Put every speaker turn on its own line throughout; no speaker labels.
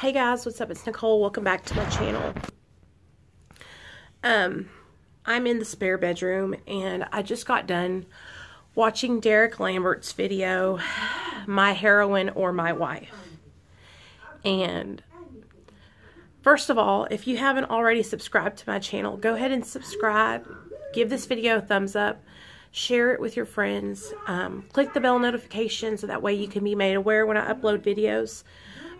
Hey guys, what's up? It's Nicole. Welcome back to my channel. I'm in the spare bedroom and I just got done watching Derek Lambert's video, My Heroine or My Wife. And first of all, if you haven't already subscribed to my channel, go ahead and subscribe. Give this video a thumbs up. Share it with your friends. Click the bell notification so that way you can be made aware when I upload videos.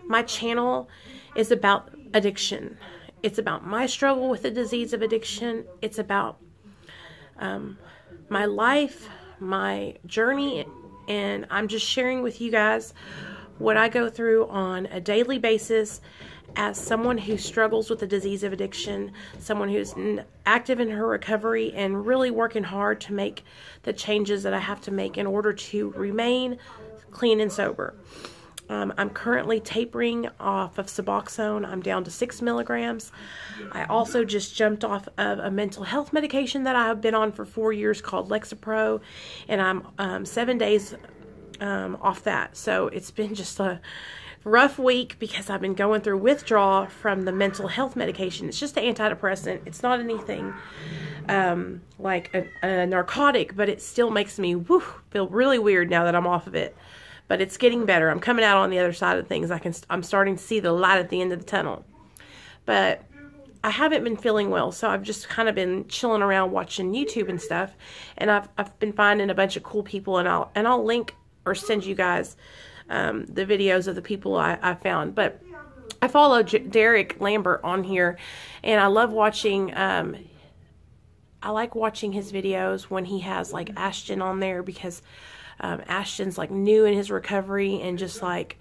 My channel is about addiction. It's about my struggle with the disease of addiction. It's about my life, my journey, and I'm just sharing with you guys what I go through on a daily basis as someone who struggles with the disease of addiction, someone who's active in her recovery and really working hard to make the changes that I have to make in order to remain clean and sober. I'm currently tapering off of Suboxone. I'm down to 6 milligrams. I also just jumped off of a mental health medication that I have been on for 4 years called Lexapro, and I'm 7 days off that. So it's been just a rough week because I've been going through withdrawal from the mental health medication. It's just an antidepressant. It's not anything like a narcotic, but it still makes me feel really weird now that I'm off of it. But it's getting better. I'm coming out on the other side of things. I'm starting to see the light at the end of the tunnel. But I haven't been feeling well, so I've just kind of been chilling around watching YouTube and stuff. And I've been finding a bunch of cool people, and I'll link or send you guys the videos of the people I found. But I follow Derek Lambert on here, and I love watching. I like watching his videos when he has like Ashton on there, because Ashton's like new in his recovery and just like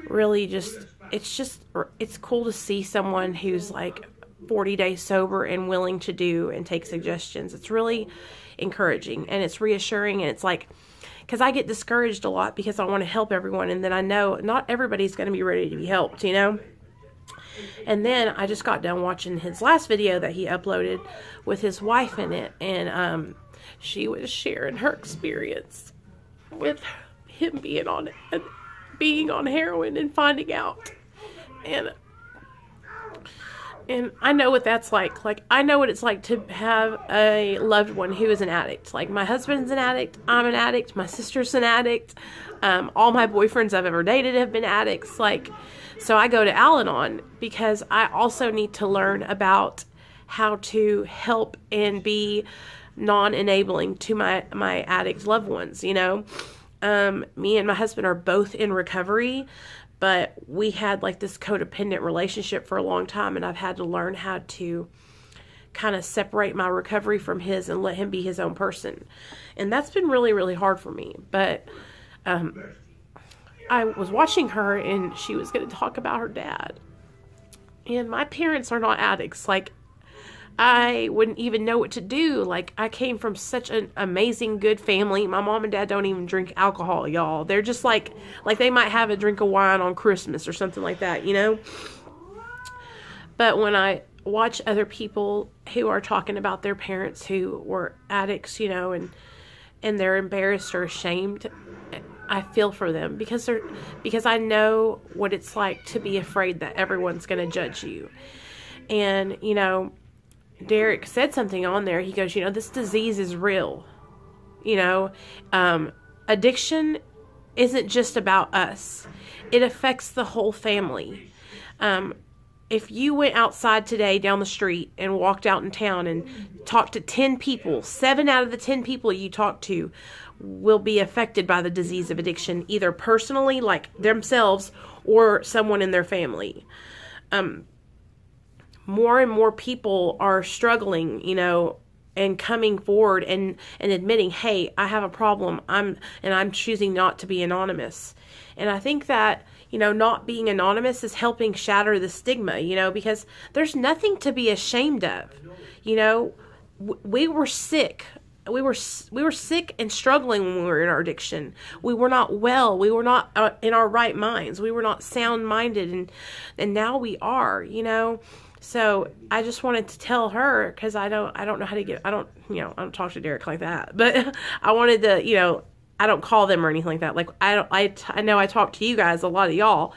really it's cool to see someone who's like 40 days sober and willing to do and take suggestions. It's really encouraging and it's reassuring, and it's like, because I get discouraged a lot because I want to help everyone, and then I know not everybody's going to be ready to be helped, you know. And then I just got done watching his last video that he uploaded with his wife in it, and she was sharing her experience with him being on heroin and finding out, and I know what that's like. Like, I know what it's like to have a loved one who is an addict. Like, my husband's an addict, I'm an addict, my sister's an addict, all my boyfriends I've ever dated have been addicts. Like, so I go to Al-Anon because I also need to learn about how to help and be non-enabling to my addict loved ones, you know. Me and my husband are both in recovery, but we had like this codependent relationship for a long time, and I've had to learn how to kind of separate my recovery from his and let him be his own person. And that's been really, really hard for me. But I was watching her, and she was going to talk about her dad. And my parents are not addicts. Like, I wouldn't even know what to do. Like, I came from such an amazing, good family. My mom and dad don't even drink alcohol, y'all. They're just like they might have a drink of wine on Christmas or something like that, you know? But when I watch other people who are talking about their parents who were addicts, you know, and they're embarrassed or ashamed, I feel for them because I know what it's like to be afraid that everyone's going to judge you. And, you know, Derek said something on there. He goes, you know, this disease is real. You know, addiction isn't just about us. It affects the whole family. If you went outside today down the street and walked out in town and talked to 10 people, 7 out of the 10 people you talk to will be affected by the disease of addiction, either personally, like themselves, or someone in their family. More and more people are struggling, you know, and coming forward and admitting, hey, I have a problem. I'm choosing not to be anonymous. And I think that, you know, not being anonymous is helping shatter the stigma, you know, because there's nothing to be ashamed of. You know, we were sick. We were sick and struggling when we were in our addiction. We were not well. We were not in our right minds. We were not sound-minded, and now we are, you know. So I just wanted to tell her, because I don't know how to get, I don't talk to Derek like that, but I wanted to, you know, I don't call them or anything like that. Like, I know I talk to you guys, a lot of y'all,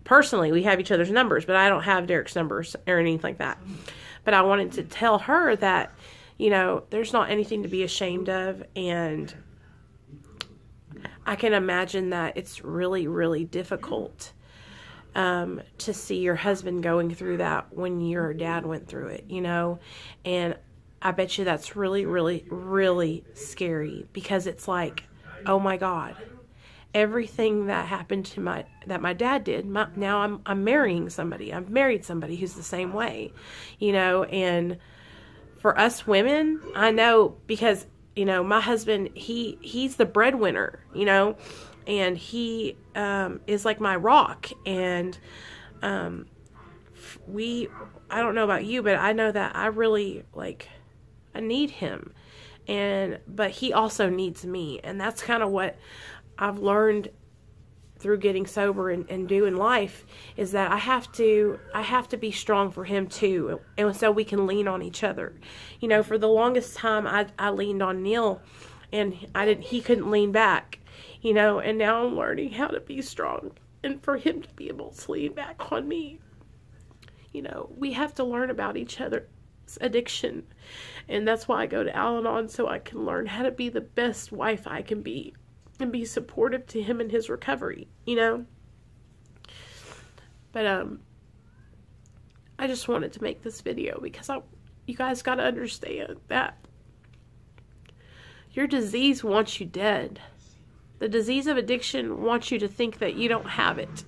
personally, we have each other's numbers, but I don't have Derek's numbers or anything like that. But I wanted to tell her that, you know, there's not anything to be ashamed of, and I can imagine that it's really, really difficult to see your husband going through that when your dad went through it, you know, and I bet you that's really, really, really scary, because it's like, oh my God, everything that happened to my dad did, now I'm marrying somebody. I've married somebody who's the same way, you know. And for us women, I know, because, you know, my husband, he's the breadwinner, you know, and he is like my rock. And I don't know about you, but I know that I really, like, I need him, but he also needs me. And that's kind of what I've learned through getting sober and doing life, is that I have to be strong for him too, and so we can lean on each other. You know, for the longest time I leaned on Neil, and he couldn't lean back, you know, and now I'm learning how to be strong and for him to be able to lean back on me. You know, we have to learn about each other's addiction, and that's why I go to Al-Anon, so I can learn how to be the best wife I can be and be supportive to him in his recovery, you know. But I just wanted to make this video because you guys got to understand that your disease wants you dead. The disease of addiction wants you to think that you don't have it.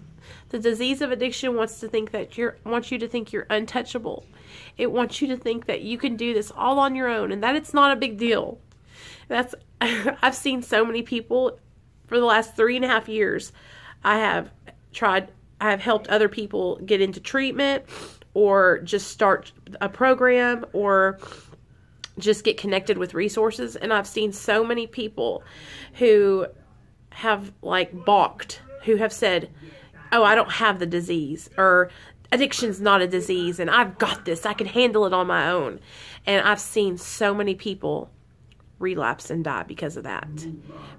The disease of addiction wants you to think you're untouchable. It wants you to think that you can do this all on your own, and that it's not a big deal. I've seen so many people for the last 3.5 years. I have helped other people get into treatment, or just start a program, or just get connected with resources. And I've seen so many people who have, like, balked, who have said, oh, I don't have the disease, or addiction's not a disease, and I've got this, I can handle it on my own. And I've seen so many people relapse and die because of that,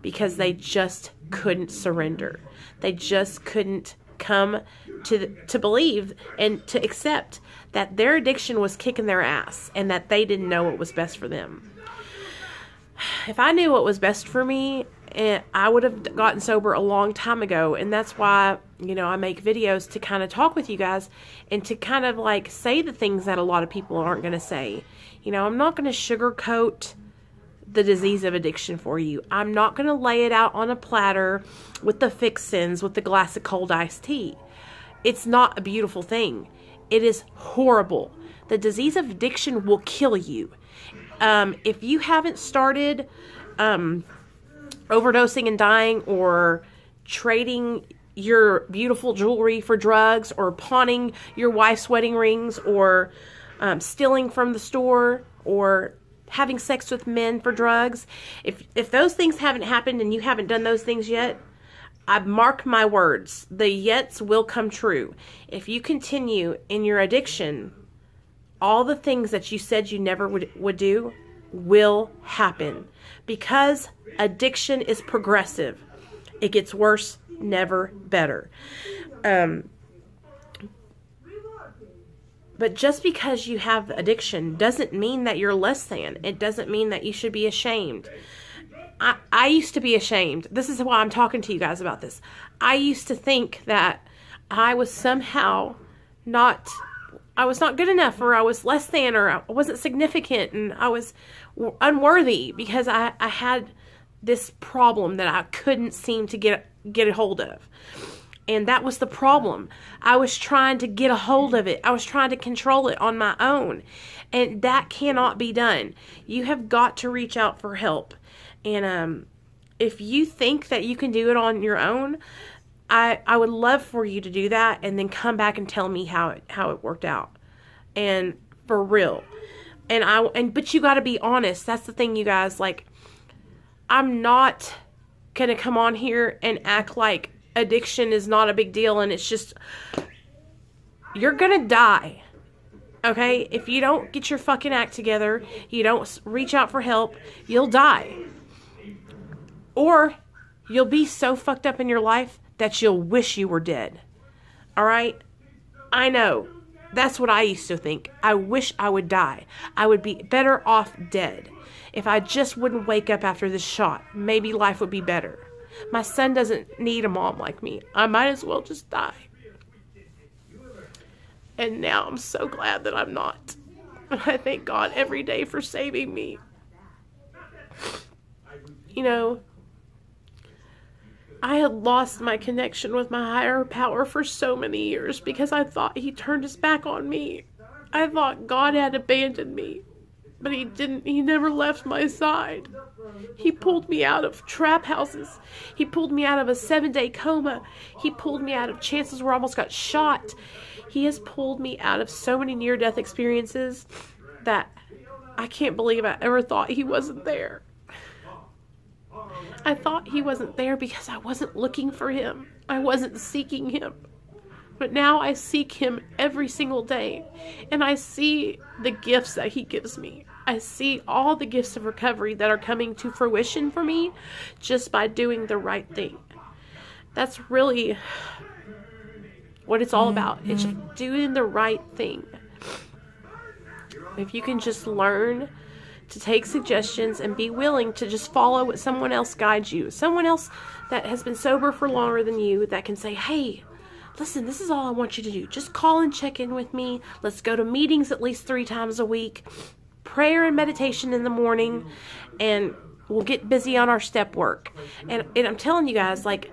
because they just couldn't surrender. They just couldn't come to believe and to accept that their addiction was kicking their ass, and that they didn't know what was best for them. If I knew what was best for me, I would have gotten sober a long time ago. And that's why, you know, I make videos to kind of talk with you guys, and to kind of, like, say the things that a lot of people aren't going to say. You know, I'm not going to sugarcoat the disease of addiction for you. I'm not going to lay it out on a platter with the fixins, with the glass of cold iced tea. It's not a beautiful thing. It is horrible. The disease of addiction will kill you. If you haven't started overdosing and dying, or trading your beautiful jewelry for drugs, or pawning your wife's wedding rings, or stealing from the store, or having sex with men for drugs, if those things haven't happened and you haven't done those things yet, I mark my words, the yets will come true. If you continue in your addiction, all the things that you said you never would do will happen, because addiction is progressive. It gets worse, never better. But just because you have addiction doesn't mean that you're less than. It doesn't mean that you should be ashamed. I used to be ashamed. This is why I'm talking to you guys about this. I used to think that I was somehow not good enough, or I was less than, or I wasn't significant, and I was unworthy because I had this problem that I couldn't seem to get a hold of. And that was the problem. I was trying to get a hold of it. I was trying to control it on my own. And that cannot be done. You have got to reach out for help. And if you think that you can do it on your own, I would love for you to do that, and then come back and tell me how it worked out. And for real. But you got to be honest. That's the thing, you guys. Like, I'm not going to come on here and act like addiction is not a big deal, and it's just, you're going to die. Okay? If you don't get your fucking act together, you don't reach out for help, you'll die. Or you'll be so fucked up in your life that you'll wish you were dead. All right? I know. That's what I used to think. I wish I would die. I would be better off dead. If I just wouldn't wake up after this shot, maybe life would be better. My son doesn't need a mom like me. I might as well just die. And now I'm so glad that I'm not. I thank God every day for saving me. You know, I had lost my connection with my higher power for so many years because I thought he turned his back on me. I thought God had abandoned me, but he didn't. He never left my side. He pulled me out of trap houses. He pulled me out of a 7-day coma. He pulled me out of chances where I almost got shot. He has pulled me out of so many near-death experiences that I can't believe I ever thought he wasn't there. I thought he wasn't there because I wasn't looking for him. I wasn't seeking him. But now I seek him every single day. And I see the gifts that he gives me. I see all the gifts of recovery that are coming to fruition for me just by doing the right thing. That's really what it's all about. It's just doing the right thing. If you can just learn to take suggestions and be willing to just follow what someone else guides you. Someone else that has been sober for longer than you that can say, hey, listen, this is all I want you to do. Just call and check in with me. Let's go to meetings at least 3 times a week. Prayer and meditation in the morning. And we'll get busy on our step work. And I'm telling you guys, like,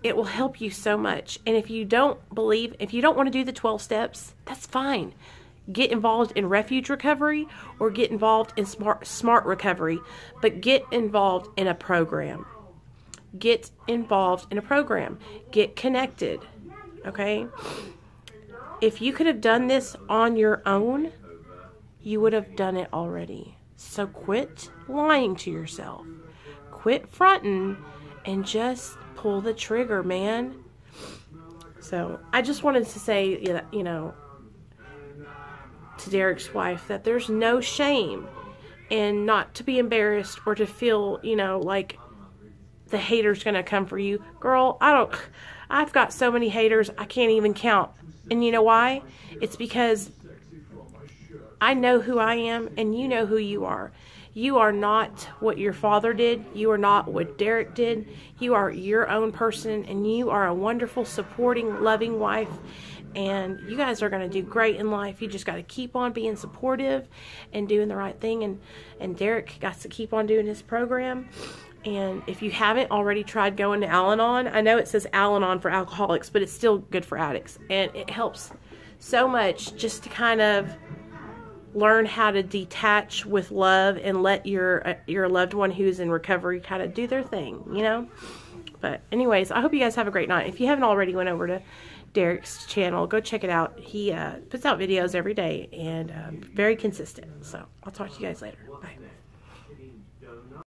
it will help you so much. And if you don't want to do the 12 steps, that's fine. Get involved in refuge recovery or get involved in smart recovery, but get involved in a program. Get involved in a program. Get connected. Okay? If you could have done this on your own, you would have done it already. So quit lying to yourself. Quit fronting and just pull the trigger, man. So I just wanted to say, you know, to Derek's wife, that there's no shame in not to be embarrassed or to feel, you know, like the hater's gonna come for you. Girl, I've got so many haters, I can't even count. And you know why? It's because I know who I am and you know who you are. You are not what your father did. You are not what Derek did. You are your own person, and you are a wonderful, supporting, loving wife. And you guys are going to do great in life. You just got to keep on being supportive and doing the right thing. And Derek got to keep on doing his program. And if you haven't already tried going to Al-Anon, I know it says Al-Anon for alcoholics, but it's still good for addicts. And it helps so much just to kind of learn how to detach with love and let your loved one who's in recovery kind of do their thing, you know? But anyways, I hope you guys have a great night. If you haven't already went over to Derek's channel, go check it out. He puts out videos every day and very consistent. So I'll talk to you guys later. Bye.